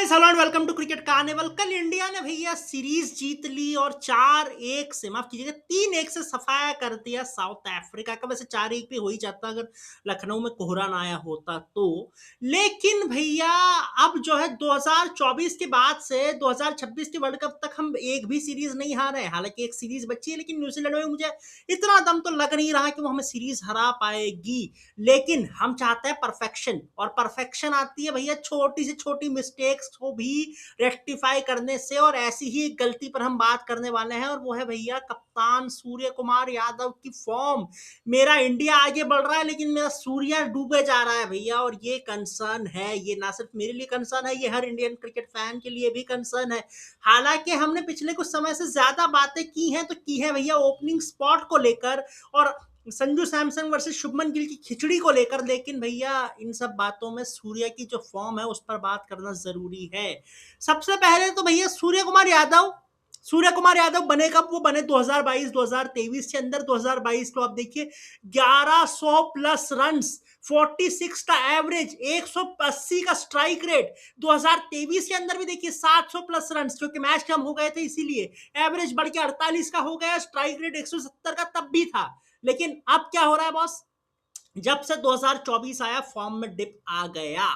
Guys, hello and welcome to cricket carnival. कल India ने भैया सीरीज जीत ली और 4-1 से, माफ कीजिएगा 3-1 से सफाया कर दिया साउथ अफ्रीका का। वैसे 4-1 भी हो ही जाता अगर लखनऊ में कोहरा ना आया होता तो। लेकिन भैया अब जो है 2024 के बाद से 2026 के वर्ल्ड कप तक हम एक भी सीरीज नहीं हारे। हालांकि एक सीरीज बची है, लेकिन न्यूजीलैंड में मुझे इतना दम तो लग नहीं रहा कि वो हमें सीरीज हरा पाएगी। लेकिन हम चाहते हैं परफेक्शन, और परफेक्शन आती है भैया छोटी से छोटी मिस्टेक्स को भी रेक्टिफाई करने से। और ऐसी ही एक गलती पर हम बात करने वाले हैं, और वो है भैया कप्तान सूर्य कुमार यादव की फॉर्म। मेरा इंडिया आगे बढ़ रहा है, लेकिन मेरा सूर्या डूबे जा रहा है भैया, और ये कंसर्न है। ये ना सिर्फ मेरे लिए कंसर्न है, ये हर इंडियन क्रिकेट फैन के लिए भी कंसर्न है। हालांकि हमने पिछले कुछ समय से ज्यादा बातें की हैं तो की है भैया ओपनिंग स्पॉट को लेकर और संजू सैमसन वर्सेस शुभमन गिल की खिचड़ी को लेकर, लेकिन भैया इन सब बातों में सूर्य की जो फॉर्म है उस पर बात करना जरूरी है। सबसे पहले तो भैया सूर्य कुमार यादव बने कब? वो बने 2022-2023 के अंदर। 2022 को आप देखिए 1100 प्लस रन्स, 46 का एवरेज, 180 का स्ट्राइक रेट। 2023 के अंदर भी देखिए 700 प्लस रन्स, क्योंकि मैच कम हो गए थे इसीलिए एवरेज बढ़ के 48 का हो गया, स्ट्राइक रेट 170 का तब भी था। लेकिन अब क्या हो रहा है बॉस? जब से 2024 आया फॉर्म में डिप आ गया।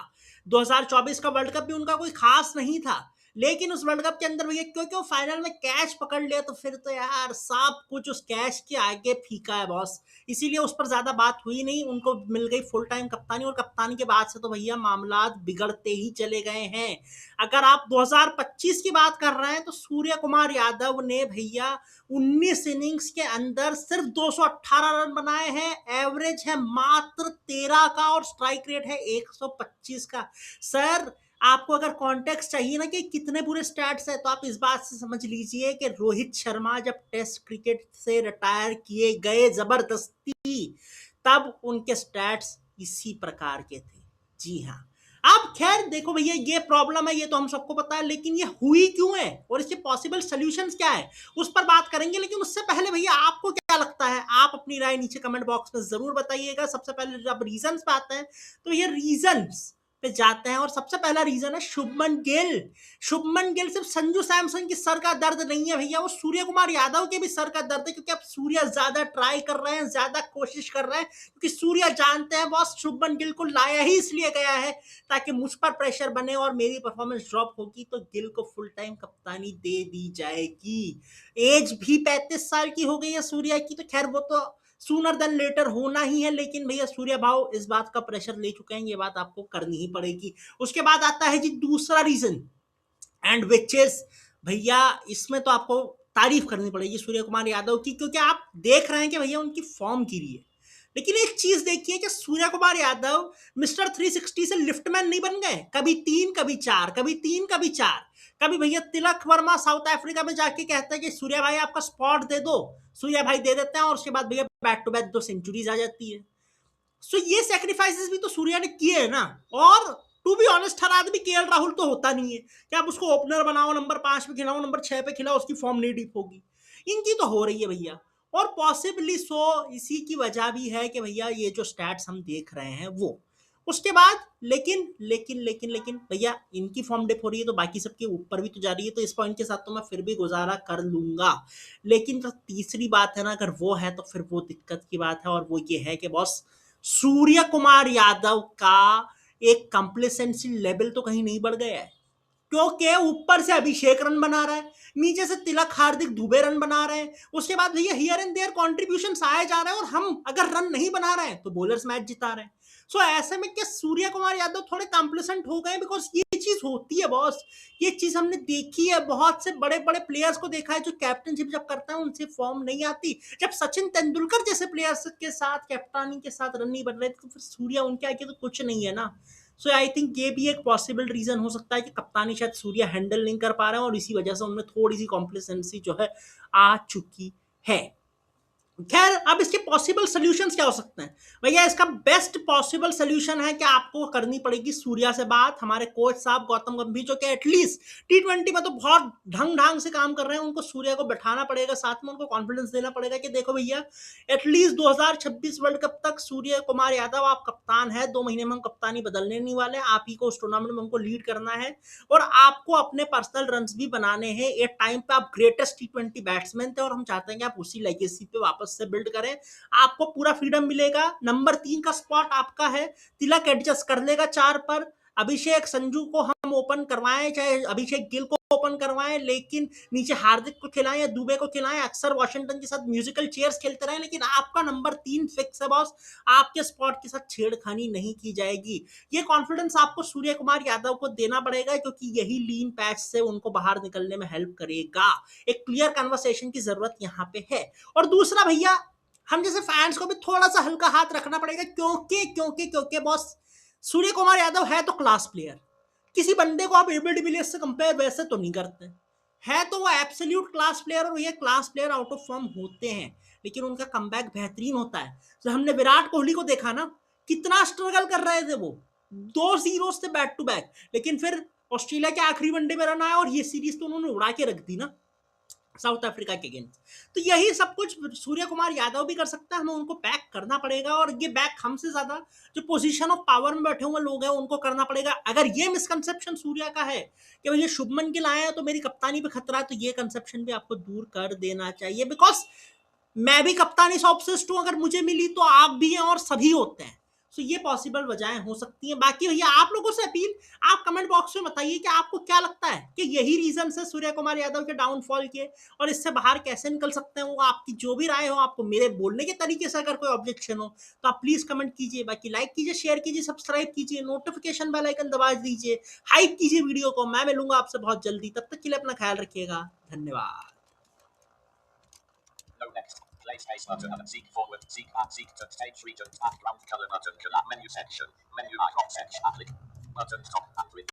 2024 का वर्ल्ड कप भी उनका कोई खास नहीं था, लेकिन उस वर्ल्ड कप के अंदर भैया क्योंकि वो फाइनल में कैच पकड़ लिया तो फिर तो यार सब कुछ उस कैच के आगे फीका है बॉस। इसीलिए उस पर ज्यादा बात हुई नहीं। उनको मिल गई फुल टाइम कप्तानी, और कप्तानी के बाद से तो भैया मामला बिगड़ते ही चले गए हैं। अगर आप 2025 की बात कर रहे हैं तो सूर्य कुमार यादव ने भैया 19 इनिंग्स के अंदर सिर्फ 218 रन बनाए हैं, एवरेज है मात्र 13 का, और स्ट्राइक रेट है 125 का। सर, आपको अगर कॉन्टेक्स्ट चाहिए ना कि कितने बुरे स्टैट्स है, तो आप इस बात से समझ लीजिए कि रोहित शर्मा जब टेस्ट क्रिकेट से रिटायर किए गए जबरदस्ती, तब उनके स्टैट्स इसी प्रकार के थे। जी हाँ। अब खैर देखो भैया, ये प्रॉब्लम है, ये तो हम सबको पता है, लेकिन ये हुई क्यों है और इसके पॉसिबल सॉल्यूशंस क्या है उस पर बात करेंगे। लेकिन उससे पहले भैया आपको क्या लगता है? आप अपनी राय नीचे कमेंट बॉक्स में जरूर बताइएगा। सबसे पहले जब रीजंस पे आते हैं तो ये रीजंस पे जाते हैं, और सबसे पहला रीजन है शुभमन गिल। शुभमन गिल सिर्फ संजू सैमसन की सर का दर्द नहीं है भैया, वो सूर्य कुमार यादव के भी सर का दर्द है। क्योंकि अब सूर्य ज्यादा ट्राई कर रहे हैं, ज्यादा कोशिश कर रहे हैं, क्योंकि सूर्य जानते हैं बॉस शुभमन गिल को लाया ही इसलिए गया है ताकि मुझ पर प्रेशर बने और मेरी परफॉर्मेंस ड्रॉप होगी तो गिल को फुल टाइम कप्तानी दे दी जाएगी। एज भी 35 साल की हो गई है सूर्या की, तो खैर वो तो सूनर देन लेटर होना ही है। लेकिन भैया सूर्य भाव इस बात का प्रेशर ले चुके हैं, ये बात आपको करनी ही पड़ेगी। उसके बाद आता है जी दूसरा रीजन, एंड विच इज भैया इसमें तो आपको तारीफ करनी पड़ेगी सूर्य कुमार यादव की, क्योंकि आप देख रहे हैं कि भैया उनकी फॉर्म गिरी है। लेकिन एक चीज देखिए कि सूर्य कुमार यादव मिस्टर 360 से लिफ्टमैन नहीं बन गए। कभी 3, कभी 4, कभी 3, कभी 4। कभी भैया तिलक वर्मा साउथ अफ्रीका में जाके कहते हैं कि सूर्या भाई आपका स्पॉट दे दो, सूर्या भाई दे देते हैं, और उसके बाद भैया बैक टू बैक 2 सेंचुरीज आ जाती है। सो ये सेक्रीफाइसेस भी तो सूर्या ने किए हैं ना। और टू बी ऑनेस्ट हर आदमी केएल राहुल तो होता नहीं है कि आप उसको ओपनर बनाओ, नंबर 5 पे खिलाओ, नंबर 6 पे खिलाओ, उसकी फॉर्म नहीं डीप होगी। इनकी तो हो रही है भैया, और पॉसिबली सो इसी की वजह भी है कि भैया ये जो स्टैट्स हम देख रहे हैं वो। उसके बाद लेकिन भैया इनकी फॉर्म डिप हो रही है तो बाकी सबके ऊपर भी तो जा रही है, तो इस पॉइंट के साथ तो मैं फिर भी गुजारा कर लूंगा। लेकिन जो तीसरी बात है ना, अगर वो है तो फिर वो दिक्कत की बात है, और वो ये है कि बॉस सूर्य कुमार यादव का एक कंप्लेसेंसी लेवल तो कहीं नहीं बढ़ गया है। क्योंकि ऊपर से अभिषेक रन बना रहा है, नीचे से तिलक हार्दिक दुबे रन बना रहे हैं, उसके बाद भैया हियर एंड देयर कॉन्ट्रीब्यूशन आए जा रहे हैं, और हम अगर रन नहीं बना रहे हैं तो बॉलर्स मैच जिता रहे हैं। सो ऐसे में क्या सूर्य कुमार यादव थोड़े कॉम्प्लेसेंट हो गए? बिकॉज ये चीज होती है बॉस, ये चीज हमने देखी है, बहुत से बड़े बड़े प्लेयर्स को देखा है जो कैप्टनशिप जब करता है उनसे फॉर्म नहीं आती। जब सचिन तेंदुलकर जैसे प्लेयर्स के साथ कैप्टनी के साथ रन नहीं बन रहे तो फिर सूर्य उनके आगे तो कुछ नहीं है ना। सो आई थिंक ये भी एक पॉसिबल रीजन हो सकता है कि कप्तानी शायद सूर्य हैंडल नहीं कर पा रहे हैं, और इसी वजह से उनमें थोड़ी सी कॉम्प्लेसेंसी जो है आ चुकी है। खैर अब इसके पॉसिबल सॉल्यूशंस क्या हो सकते हैं भैया? इसका बेस्ट पॉसिबल सॉल्यूशन है कि आपको करनी पड़ेगी सूर्या से बात। हमारे कोच साहब गौतम गंभीर जो कि एटलीस्ट टी20 में तो बहुत ढंग ढंग से काम कर रहे हैं, उनको सूर्या को बैठाना पड़ेगा, साथ में उनको कॉन्फिडेंस देना पड़ेगा कि देखो भैया एटलीस्ट 2026 वर्ल्ड कप तक सूर्य कुमार यादव आप कप्तान है, 2 महीने में हम कप्तानी बदलने नहीं वाले, आप ही को उस टूर्नामेंट में हमको लीड करना है और आपको अपने पर्सनल रन भी बनाने हैं। एक टाइम पे आप ग्रेटेस्ट टी20 बैट्समैन थे और हम चाहते हैं कि आप उसी लेगेसी पे वापस से बिल्ड करें। आपको पूरा फ्रीडम मिलेगा। नंबर 3 का स्पॉट आपका है, तिलक एडजस्ट कर लेगा 4 पर। अभिषेक संजू को हम ओपन करवाएं, चाहे अभिषेक गिल को ओपन करवाएं, लेकिन नीचे हार्दिक को खिलाएं या दुबे को खिलाएं, अक्सर वॉशिंगटन के साथ म्यूजिकल चेयर्स खेलते रहे, लेकिन आपका नंबर 3 फिक्स है बॉस। आपके स्पॉट के साथ छेड़खानी नहीं की जाएगी। ये कॉन्फिडेंस आपको सूर्य कुमार यादव को देना पड़ेगा, क्योंकि यही लीन पैच से उनको बाहर निकलने में हेल्प करेगा। एक क्लियर कन्वर्सेशन की जरूरत यहाँ पे है। और दूसरा भैया, हम जैसे फैंस को भी थोड़ा सा हल्का हाथ रखना पड़ेगा, क्योंकि बॉस सूर्य कुमार यादव है तो क्लास प्लेयर। किसी बंदे को आप एबी डिविलियर्स से कंपेयर वैसे तो नहीं करते, है तो वो एब्सोल्यूट क्लास प्लेयर, और ये class player out of form होते हैं, लेकिन उनका कमबैक बेहतरीन होता है। तो हमने विराट कोहली को देखा ना, कितना स्ट्रगल कर रहे थे वो, 2 जीरोस थे बैक टू बैक, लेकिन फिर ऑस्ट्रेलिया के आखिरी वनडे में रन आया और ये सीरीज तो उन्होंने उड़ा के रख दी ना साउथ अफ्रीका के अगेंस्ट। तो यही सब कुछ सूर्य कुमार यादव भी कर सकता है, हमें उनको बैक करना पड़ेगा, और ये बैक हमसे ज्यादा जो पोजीशन ऑफ पावर में बैठे हुए लोग हैं उनको करना पड़ेगा। अगर ये मिसकंसेप्शन सूर्या का है कि भैया शुभमन गिल आया है तो मेरी कप्तानी पे खतरा है, तो ये कंसेप्शन भी आपको दूर कर देना चाहिए, बिकॉज मैं भी कप्तानी से ऑब्सेस्ड हूं, अगर मुझे मिली तो आप भी हैं और सभी होते हैं। सो ये पॉसिबल वजहें हो सकती हैं। बाकी भैया आप लोगों से अपील, आप कमेंट बॉक्स में बताइए कि आपको क्या लगता है कि यही रीजन है सूर्य कुमार यादव के डाउनफॉल के, और इससे बाहर कैसे निकल सकते हैं वो। आपकी जो भी राय हो, आपको मेरे बोलने के तरीके से अगर कोई ऑब्जेक्शन हो तो आप प्लीज कमेंट कीजिए। बाकी लाइक कीजिए, शेयर कीजिए, सब्सक्राइब कीजिए, नोटिफिकेशन बेल आइकन दबा दीजिए, हाइप कीजिए वीडियो को। मैं मिलूंगा आपसे बहुत जल्दी, तब तक के लिए अपना ख्याल रखिएगा। धन्यवाद। No next. Play space button and seek forward. Seek back. Seek to stage region. Background color button. Menu section. Menu icon section. Button top and